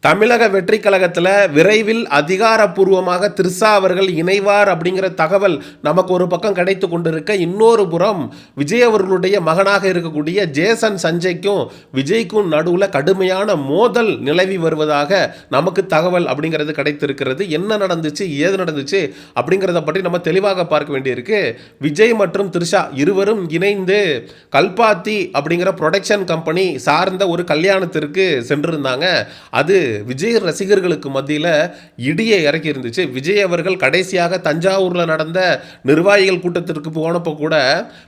தமிழக வெற்றி கழகத்தில் விரைவில் அதிகாரப்பூர்வமாக திரிஷா அவர்கள் இணைவார் அப்படிங்கிற தகவல் நமக்கு ஒரு பக்கம் கிடைத்து கொண்டிருக்க, இன்னொரு புறம் விஜய் அவர்களுடைய மகனாக இருக்கக்கூடிய ஜேசன் சஞ்சய்க்கும் விஜய்க்கும் நடுவில் கடுமையான மோதல் நிலவி வருவதாக நமக்கு தகவல் அப்படிங்கிறது கிடைத்திருக்கிறது. என்ன நடந்துச்சு, ஏது நடந்துச்சு அப்படிங்கிறத பற்றி நம்ம தெளிவாக பார்க்க வேண்டியிருக்கு. விஜய் மற்றும் திரிஷா இருவரும் இணைந்து கல்பாத்தி அப்படிங்கிற ப்ரொடக்ஷன் கம்பெனி சார்ந்த ஒரு கல்யாணத்திற்கு சென்றிருந்தாங்க. அது விஜய் ரசிகர்களுக்கு மத்தியில் இடியை இறக்கி இருந்துச்சு. விஜய் அவர்கள் கடைசியாக தஞ்சாவூரில் நடந்த நிர்வாகிகள் கூட்டத்திற்கு போனப்போ கூட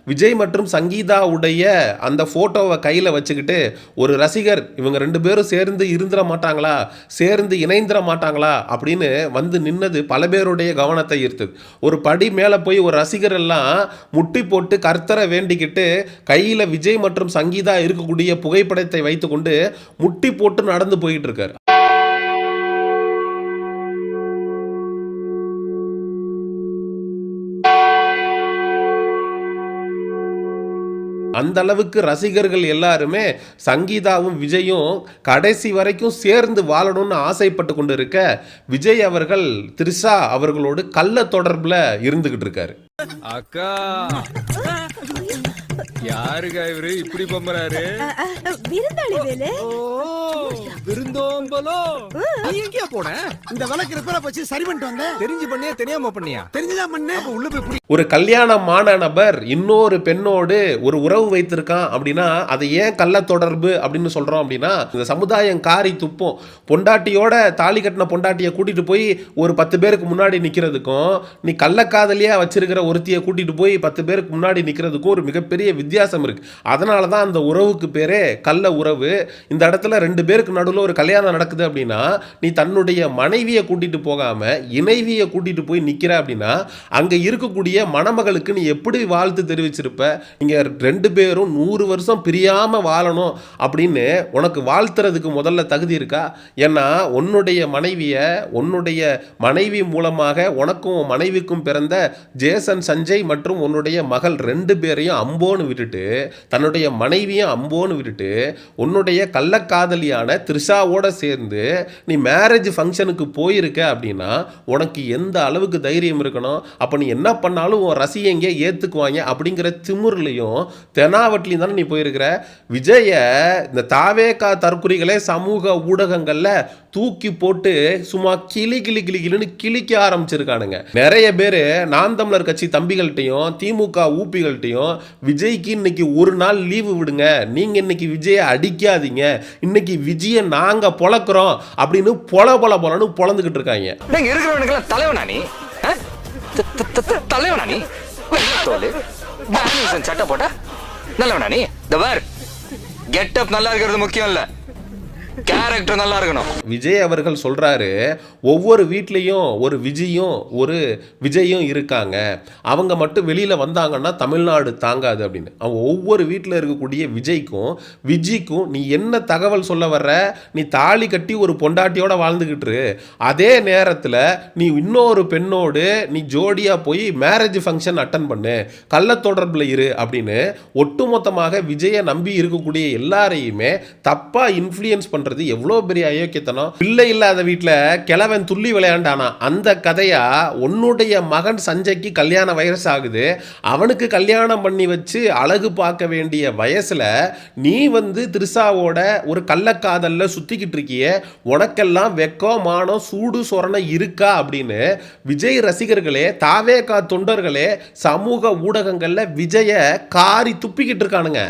விஜய் மற்றும் சங்கீதாவுடைய அந்த போட்டோவை கையில் வச்சுக்கிட்டு ஒரு ரசிகர் இவங்க ரெண்டு பேரும் சேர்ந்து இருந்துட மாட்டாங்களா, சேர்ந்து இணைந்துட மாட்டாங்களா அப்படின்னு வந்து நின்னது பல பேருடைய கவனத்தை ஈர்த்தது. ஒரு படி மேலே போய் ஒரு ரசிகர் எல்லாம் முட்டி போட்டு கர்த்தரை வேண்டிக்கிட்டு கையில் விஜய் மற்றும் சங்கீதா இருக்கக்கூடிய புகைப்படத்தை வைத்துக்கொண்டு முட்டி போட்டு நடந்து போயிட்டு இருக்காரு. அந்த அளவுக்கு ரசிகர்கள் எல்லாருமே சங்கீதாவும் விஜயும் கடைசி வரைக்கும் சேர்ந்து வாழணும்னு ஆசைப்பட்டு கொண்டு இருக்க, விஜய் அவர்கள் திரிஷா அவர்களோடு கள்ள தொடர்புல இருந்துகிட்டு இருக்காரு. அக்கா யாருக்கா இவரு இப்படி பம்பறாரு? விருந்தாளி வேலு. விருந்தோம்பலோ. நீ எங்கயா போன? இந்த விளக்கு ரிப்பேரா போச்சு, சரி பண்ணிட்டு வந்தேன். தெரிஞ்சு பண்ணியா தெரியாம பண்ணியா? தெரிஞ்சுதான் பண்ணேன். அப்ப உள்ள போய் ஒரு கல்யாணமான நபர் இன்னொரு பெண்ணோடு ஒரு உறவு வைத்திருக்கான் அப்படின்னா அதை ஏன் கள்ள தொடர்பு அப்படின்னு சொல்றோம் அப்படின்னா, இந்த சமுதாயம் காரி துப்போம். பொண்டாட்டியோட தாலி கட்டின பொண்டாட்டியை கூட்டிட்டு போய் ஒரு 10 பேருக்கு முன்னாடி நிக்கிறதுக்கும், நீ கள்ளக்காதலியா வச்சிருக்கிற ஒருத்தியை கூட்டிட்டு போய் 10 பேருக்கு முன்னாடி நிக்கிறதுக்கும் ஒரு மிகப்பெரிய வித்தியாசம் இருக்கு. அதனால தான் அந்த உறவுக்கு பேரே கள்ள உறவு. இந்த இடத்துல 2 பேருக்கு நடுவில் ஒரு கல்யாணம் நடக்குது அப்படின்னா, நீ தன்னுடைய மனைவியை கூட்டிட்டு போகாம இணைவியை கூட்டிட்டு போய் நிக்கிற அப்படின்னா, அங்க இருக்கக்கூடிய மணமகளுக்கு நீ எப்படி வாழ்த்து தெரிவிச்சிருப்ப? நீங்க 2 பேரும் 100 வருஷம் பிரியாம வாழணும் அப்படின்னு உனக்கு வாழ்த்துறதுக்கு முதல்ல தகுதி இருக்கா? ஏன்னா உன்னுடைய மனைவி மூலமாக உனக்கும் மனைவிக்கும் பிறந்த ஜேசன் சஞ்சய் மற்றும் உன்னுடைய மகள் 2 பேரையும் அம்போன்னு விட்டுட்டு, தன்னுடைய மனைவியும் அம்போன்னு விட்டுட்டு, உன்னுடைய கள்ளக்காதலியான திரிஷாவோட சேர்ந்து நீ மேரேஜ் ஃபங்க்ஷனுக்கு போயிருக்க அப்படின்னா உனக்கு எந்த அளவுக்கு தைரியம் இருக்கணும்? அப்போ நீ என்ன பண்ணாலும் உன் ரசிகங்க ஏற்றுக்குவாங்க அப்படிங்கிற திமிர்லையும் தெனாவட்லையும் தானே நீ போயிருக்கிற. விஜய இந்த தாவேகா தற்குறிகளே சமூக ஊடகங்களில் தூக்கி போட்டு சும்மா கிளின்னு கிளிக்க ஆரம்பிச்சிருக்கானுங்க. நிறைய பேர் நாம் தமிழர் கட்சி தம்பிகள்கிட்டையும் திமுக ஊப்பிகள்கிட்டையும் விஜய்க்கு இன்னைக்கு ஒரு நாள் லீவு விடுங்க, நீங்க இன்னைக்கு விஜயை அடிக்காதீங்க, இன்னைக்கு விஜயை நாங்க பொழக்கிறோம் அப்படின்னு பொலன்னு பொழந்துகிட்டு இருக்காங்க. தலைவனா நீ? தலைவனா நீ? சட்டை போட்டா நல்லவனா நீ? கெட்டப் நல்லா இருக்கிறது முக்கியம் இல்ல, கேரக்டர் நல்லா இருக்கணும். விஜய் அவர்கள் சொல்றாரு, ஒவ்வொரு வீட்லயும் ஒரு விஜயும் இருக்காங்க, அவங்க மட்டும் வெளியில வந்தாங்கன்னா தமிழ்நாடு தாங்காது அப்படின்னு. அவங்க ஒவ்வொரு வீட்டில் இருக்கக்கூடிய விஜய்க்கும் நீ என்ன தகவல் சொல்ல வர்ற? நீ தாலி கட்டி ஒரு பொண்டாட்டியோட வாழ்ந்துகிட்டு, அதே நேரத்தில் நீ இன்னொரு பெண்ணோடு நீ ஜோடியா போய் மேரேஜ் ஃபங்க்ஷன் அட்டன் பண்ணு, கள்ள தொடர்பில் இரு அப்படின்னு ஒட்டுமொத்தமாக விஜயை நம்பி இருக்கக்கூடிய எல்லாரையுமே தப்பா இன்ஃப்ளூயன்ஸ் பண்றது எவ்வளவு பெரிய அயோக்கியத்தனம். பிள்ளை இல்லாத வீட்டுல கிழவன் துள்ளி விளையாண்டானா அந்த கதையா உன்னுடைய மகன் சஞ்சய்க்கு கல்யாண வயசு ஆகுது, அவனுக்கு கல்யாணம் பண்ணி வச்சு அழகு பார்க்க வேண்டிய வயசுல நீ வந்து திரிஷாவோட ஒரு கள்ளக்காதல்ல சுத்திக்கிட்டு இருக்கிய, உனக்கெல்லாம் வெக்கம் மானம் சூடு சொரணை இருக்கா அப்படின்னு விஜய் ரசிகர்களே தாவேகா தொண்டர்களே சமூக ஊடகங்கள்ல விஜய காரி துப்பிக்கிட்டு இருக்கானுங்க.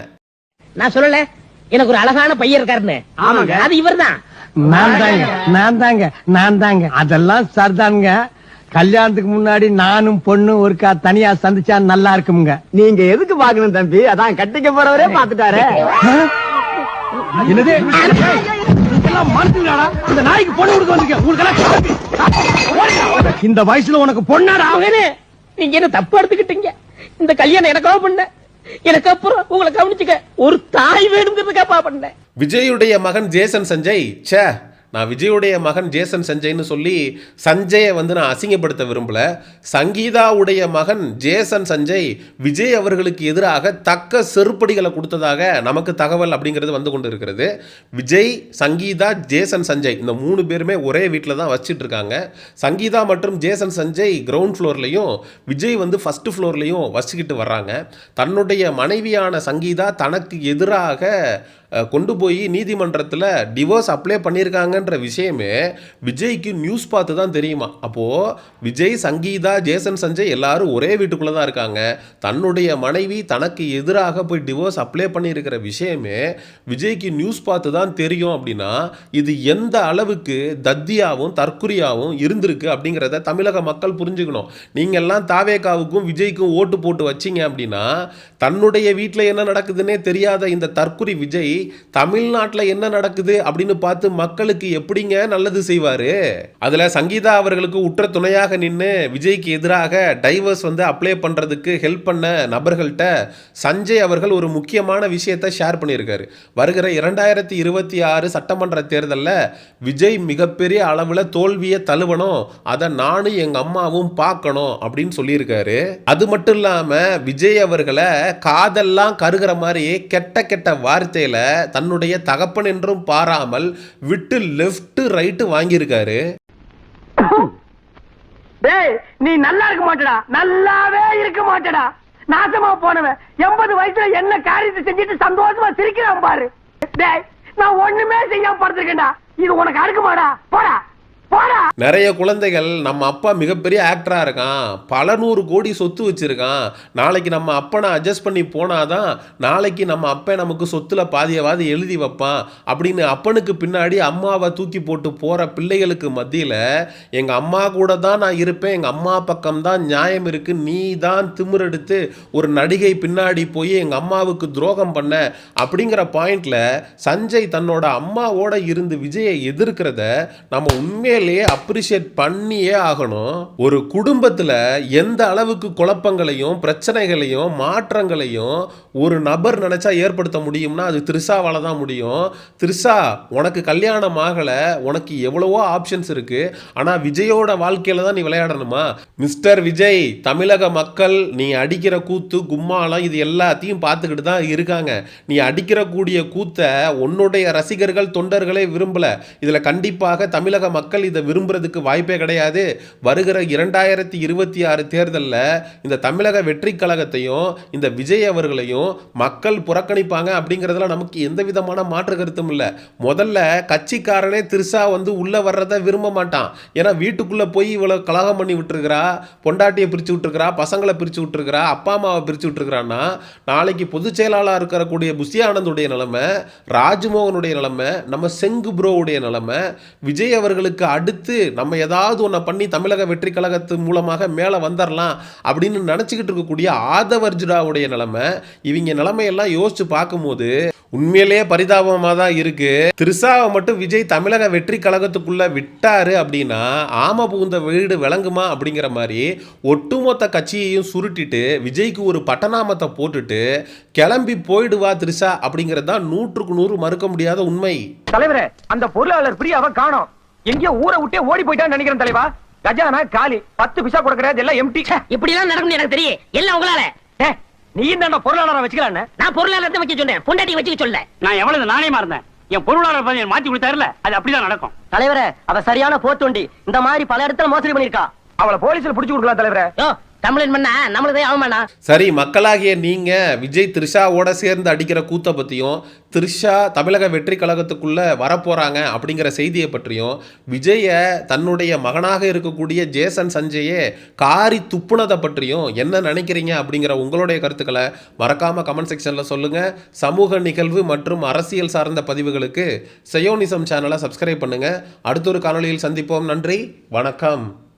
நான் சொல்லல எனக்கு ஒரு அழகான பையன் இருக்காருன்னு. ஆமாங்க, அது இவர்தான். நான் தாங்க அதெல்லாம் சரிதானுங்க. கல்யாணத்துக்கு முன்னாடி நானும் பொண்ணு ஒருக்கா தனியா சந்திச்சா நல்லா இருக்குமுங்க. நீங்க எதுக்கு பாக்கணும் தம்பி, அதான் கட்டிக்க போறவரே பாத்துட்டாரு. இந்த நாய்க்கு பொண்ணு கொடுக்க வந்திருக்க, இந்த வயசுல உனக்கு பொண்ணாடா? நீங்க என்ன தப்பு எடுத்துக்கிட்டீங்க? இந்த கல்யாணம் எனக்காக பண்ண, எனக்கு அப்புறம் உங்களை கவனிச்சுக்க ஒரு தாய் வேணுங்கிறதுக்காக பண்ண. விஜயுடைய மகன் ஜேசன் சஞ்சய், நான் விஜயுடைய மகன் ஜேசன் சஞ்சய்னு சொல்லி சஞ்சயை வந்து நான் அசிங்கப்படுத்த விரும்பல. சங்கீதாவுடைய மகன் ஜேசன் சஞ்சய் விஜய் அவர்களுக்கு எதிராக தக்க செருப்படிகளை கொடுத்ததாக நமக்கு தகவல் அப்படிங்கிறது வந்து கொண்டு இருக்கிறது. விஜய், சங்கீதா, ஜேசன் சஞ்சய் இந்த 3 பேருமே ஒரே வீட்டில் தான் வச்சுட்டு இருக்காங்க. சங்கீதா மற்றும் ஜேசன் சஞ்சய் கிரவுண்ட் ஃப்ளோர்லையும் விஜய் வந்து ஃபர்ஸ்ட் ஃப்ளோர்லையும் வச்சுக்கிட்டு வர்றாங்க. தன்னுடைய மனைவியான சங்கீதா தனக்கு எதிராக கொண்டு போய் நீதிமன்றத்தில் டிவோர்ஸ் அப்ளை பண்ணியிருக்காங்கன்ற விஷயமே விஜய்க்கு நியூஸ் பார்த்து தான் தெரியுமா. அப்போது விஜய், சங்கீதா, ஜேசன் சஞ்சய் எல்லாரும் ஒரே வீட்டுக்குள்ளே தான் இருக்காங்க. தன்னுடைய மனைவி தனக்கு எதிராக போய் டிவோர்ஸ் அப்ளை பண்ணியிருக்கிற விஷயமே விஜய்க்கு நியூஸ் பார்த்து தான் தெரியும். அப்படின்னா இது எந்த அளவுக்கு தத்தியாகவும் தற்குறியாகவும் இருந்திருக்கு அப்படிங்கிறத தமிழக மக்கள் புரிஞ்சுக்கணும். நீங்கள்லாம் தாவேகாவுக்கும் விஜய்க்கும் ஓட்டு போட்டு வச்சிங்க அப்படின்னா தன்னுடைய வீட்டில் என்ன நடக்குதுன்னே தெரியாத இந்த தற்குறி விஜய் தமிழ்நாட்டில் என்ன நடக்குது அப்படின்னு பார்த்து மக்களுக்கு எப்படிங்க நல்லது செய்வாரு? அதுல சங்கீதா அவர்களுக்கு உற்ற துணையாக நின்று விஜய்க்கு எதிராக டைவர்ஸ் வந்து அப்ளை பண்றதுக்கு ஹெல்ப் பண்ண நபர்கள்ட்ட சஞ்சய் அவர்கள் ஒரு முக்கியமான விஷயத்தை ஷேர் பண்ணியிருக்காரு. வருகிற 2026 சட்டமன்ற தேர்தலில் விஜய் மிகப்பெரிய அளவில் தோல்வியை தழுவணும், அதை நானும் எங்க அம்மாவும் பார்க்கணும் அப்படின்னு சொல்லியிருக்காரு. அது மட்டும் இல்லாம விஜய் அவர்களை காதெல்லாம் கருகிற மாதிரி கெட்ட கெட்ட வார்த்தையில தன்னுடைய தகப்பன் என்றும் பாராமல் விட்டு லெஃப்ட் ரைட் வாங்கியிருக்காரு. டேய், நீ நல்லா இருக்க மாட்டடா, நல்லாவே இருக்க மாட்டடா. நாசமா போனவன் 80 வயசுல என்ன காரியத்தை செஞ்சுட்டு சந்தோஷமா சிரிக்கிறான் பாரு. டேய், நான் ஒண்ணுமே செய்யாம படுத்திருக்கேன்டா. இது உனக்கு அடுக்குமாடா? போடா. நிறைய குழந்தைகள் நம்ம அப்பா மிகப்பெரிய ஆக்டரா இருக்கான், பல 100 கோடி சொத்து வச்சிருக்கான், நாளைக்கு நம்ம அப்பனை அட்ஜஸ்ட் பண்ணி போனாதான் நாளைக்கு நம்ம அப்பன் நமக்கு சொத்துல பாதியவாதி எழுதி வைப்பான் அப்படின்னு அப்பனுக்கு பின்னாடி அம்மாவை தூக்கி போட்டு போற பிள்ளைகளுக்கு மத்தியில எங்க அம்மா கூட தான் நான் இருப்பேன், எங்க அம்மா பக்கம் தான் நியாயம் இருக்கு, நீ தான் திமிரெடுத்து ஒரு நடிகை பின்னாடி போய் எங்க அம்மாவுக்கு துரோகம் பண்ண அப்படிங்கிற பாயிண்ட்ல சஞ்சய் தன்னோட அம்மாவோட இருந்து விஜயை எதிர்க்கிறத நம்ம உண்மையிலே அப்ரிஷியேட் பண்ணியே ஆகணும். ஒரு குடும்பத்துல எந்த அளவுக்கு குழப்பங்களையும் பிரச்சனைகளையும் மாற்றங்களையும் ஒரு நபர் நினைச்சா ஏற்படுத்த முடியும்னா அது த்ரிஷாவால தான் முடியும். த்ரிஷா, உனக்கு கல்யாணம் ஆகல, உனக்கு எவ்வளவோ ஆப்ஷன்ஸ் இருக்கு, ஆனா விஜயோட வாழ்க்கையில தான் நீ விளையாடணுமா? மிஸ்டர் விஜய், தமிழக மக்கள் நீ அடிக்கிற கூத்து கும்மாளம் இது எல்லாத்தையும் பார்த்துக்கிட்டு தான் இருக்காங்க. நீ அடிக்கிற கூடிய கூத்தை உன்னுடைய ரசிகர்கள் தொண்டர்களே விரும்பல. இதுல கண்டிப்பாக தமிழக மக்கள் இதை விரும்புறதுக்கு வாய்ப்பே கிடையாது. வருகிற 2026 தேர்தலில் இந்த தமிழக வெற்றி கழகத்தையும் இந்த விஜய் அவர்களையும் மக்கள் புறக்கணிப்பாங்க அப்படிங்கிறதுல நமக்கு எந்த விதமான மாற்று கருத்தும் இல்லை. முதல்ல கட்சிக்காரனே த்ரிஷா வந்து உள்ள வர்றதை விரும்ப மாட்டான். ஏன்னா வீட்டுக்குள்ள போய் இவ்வளவு கலகம் பண்ணி விட்டுருக்கிறா, பொண்டாட்டியை பிரிச்சு விட்டுருக்கிறா, பசங்களை பிரிச்சு விட்டுருக்கிறா, அப்பா அம்மாவை பிரிச்சு விட்டுருக்கிறான்னா நாளைக்கு பொதுச் செயலாளர் இருக்கக்கூடிய புஷி ஆனந்துடைய நிலைமை, ராஜ்மோகனுடைய நிலைமை, நம்ம செங்கு ப்ரோவுடைய நிலைமை, விஜய் அவர்களுக்கு அடுத்து நம்ம ஏதாவது ஒன்றை பண்ணி தமிழக வெற்றி கழகத்து மூலமாக மேலே வந்துடலாம் அப்படின்னு நினச்சிக்கிட்டு இருக்கக்கூடிய ஆதவர்ஜுடாவுடைய நிலைமை, இவங்க நிலைமையெல்லாம் யோசிச்சு பார்க்கும்போது உண்மையிலேயே பரிதாபமாக தான் இருக்கு. த்ரிஷாவை மட்டும் விஜய் தமிழக வெற்றி கழகத்துக்குள்ள விட்டாரு அப்படின்னா ஆம புகுந்த வீடு விளங்குமா அப்படிங்கிற மாதிரி ஒட்டுமொத்த கட்சியையும் சுருட்டிட்டு விஜய்க்கு ஒரு பட்டநாமத்தை போட்டுட்டு கிளம்பி போயிடுவா த்ரிஷா அப்படிங்கிறது தான் 100க்கு 100 மறுக்க முடியாத உண்மை. தலைவரே, அந்த பொருளாளர் பிரியாவை காணோம், எங்கேயோ ஊரை விட்டே ஓடி போயிட்டான்னு நினைக்கிறேன் தலைவா. கஜானா காலி, 10 பைசா கொடுக்கறது எல்லாம் எம்டி. இப்படி எல்லாம் நடக்கும் எனக்கு தெரியும், எல்லாம் உங்களால. நீ என்ன பொருளாளரை வச்சுக்கலாம்? நான் பொருளாதாரத்தை வச்சு சொன்னேன், பொண்டாட்டி வச்சுக்க சொல்ல. நான் எவ்வளவு நாணயமா இருந்தேன், என் பொருளாளர் பதவியை மாத்தி கொடுத்தாருல, அது அப்படிதான் நடக்கும். தலைவரே, அவ சரியான போத்தோண்டி, இந்த மாதிரி பல இடத்துல மோசடி பண்ணிருக்கா. அவளை போலீஸ்ல புடிச்சு கொடுக்கலாம் தலைவரே. தமிழன் பண்ணா நம்மளுக்கு அவமானா. சரி, மக்களாகிய நீங்க விஜய் த்ரிஷாவோட சேர்ந்து அடிக்கிற கூத்த பத்தியும் த்ரிஷா தமிழக வெற்றி கழகத்துக்குள்ள வரப்போறாங்க அப்படிங்கிற செய்தியை பற்றியும் விஜய தன்னுடைய மகனாக இருக்கக்கூடிய ஜேசன் சஞ்சயே காரி துப்புனதை பற்றியும் என்ன நினைக்கிறீங்க அப்படிங்கிற உங்களுடைய கருத்துக்களை மறக்காம கமெண்ட் செக்ஷன்ல சொல்லுங்க. சமூக நிகழ்வு மற்றும் அரசியல் சார்ந்த பதிவுகளுக்கு செயோனிசம் சேனலை சப்ஸ்கிரைப் பண்ணுங்க. அடுத்த ஒரு காணொளியில் சந்திப்போம். நன்றி, வணக்கம்.